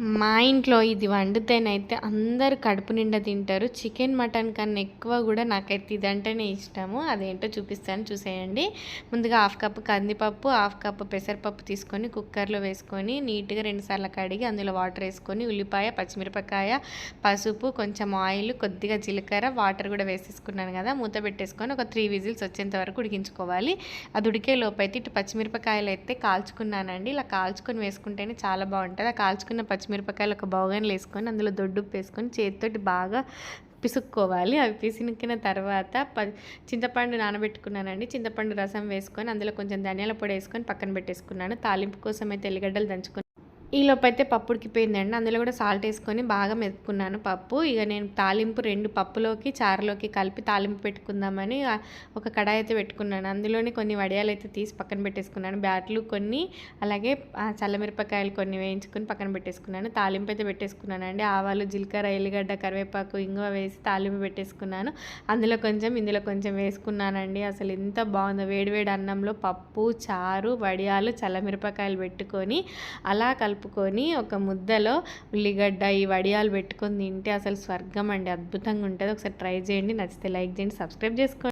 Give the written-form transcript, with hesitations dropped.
మా ఇంట్లో ఇది వండితేనైతే అందరూ కడుపు నిండా తింటారు. చికెన్, మటన్ కన్నా ఎక్కువ గూడా నాకైతే ఇదంటేనే ఇష్టము. అదేంటో చూపిస్తాను చూసేయండి. ముందుగా హాఫ్ కప్ కందిపప్పు, హాఫ్ కప్ పెసరపప్పు తీసుకొని కుక్కర్‌లో వేసుకొని నీట్‌గా 2 సార్లు కడిగి అందులో వాటర్ ఏసుకొని ఉల్లిపాయ, పచ్చిమిరపకాయ, పసుపు, కొంచెం ఆయిల్, కొద్దిగా జీలకర్ర, వాటర్ గూడా వేసేసుకున్నాను గదా! మూత పెట్టేసుకొని ఒక 3 విజిల్స్ వచ్చేంత వరకు ఉడికించుకోవాలి. అది ఉడికే లోపైతే ఇటు పచ్చిమిరపకాయలైతే కాల్చుకున్నానండి. ఇలా కాల్చుకొని వేసుకుంటేనే చాలా బావుంటది. ఆ కాల్చుకున్న పచ్చిమిరపకాయలు ఒక బౌగన్‌లో ఏసుకొని అందులో దొడ్డుప్పు వేసుకొని చేత్తోటి బాగా పిసుక్కోవాలి. అవి పిసికిన తర్వాత చింతపండు నానబెట్టుకున్నానండి. చింతపండు రసం వేసుకొని అందులో కొంచెం ధనియాల పొడి వేసుకొని పక్కన పెట్టేసుకున్నాను. తాలింపు కోసం అయితే ఎల్లిగడ్డలు దంచుకొని ఈలోపైతే పప్పు ఉడికిపోయిందండి. అందులో కూడా సాల్ట్ వేసుకొని బాగా మెదుపుకున్నాను పప్పు. ఇక నేను తాలింపు 2 పప్పులోకి, చారులోకి కలిపి తాలింపు పెట్టుకుందామని ఒక కడాయి అయితే పెట్టుకున్నాను. అందులోనే కొన్ని వడియాలైతే తీసి పక్కన పెట్టేసుకున్నాను. బ్యాట్లు కొన్ని, అలాగే చల్లమిరపకాయలు కొన్ని వేయించుకొని పక్కన పెట్టేసుకున్నాను. తాలింపు అయితే పెట్టేసుకున్నానండి. ఆవాలు, జీలకర్ర, ఎల్లిగడ్డ, కరివేపాకు, ఇంగువ వేసి తాలింపు పెట్టేసుకున్నాను. అందులో కొంచెం, ఇందులో కొంచెం వేసుకున్నానండి. అసలు ఎంత బాగుందో వేడివేడి అన్నంలో పప్పు, చారు, వడియాలు, చల్లమిరపకాయలు పెట్టుకొని అలా కలుపుకొని ఒక ముద్దలో ఉల్లిగడ్డ, ఈ వడియాలు పెట్టుకొని తింటే అసలు స్వర్గం అండి. అద్భుతంగా ఉంటుంది. ఒకసారి ట్రై చేయండి. నచ్చితే లైక్ చేయండి, సబ్స్క్రైబ్ చేసుకోండి.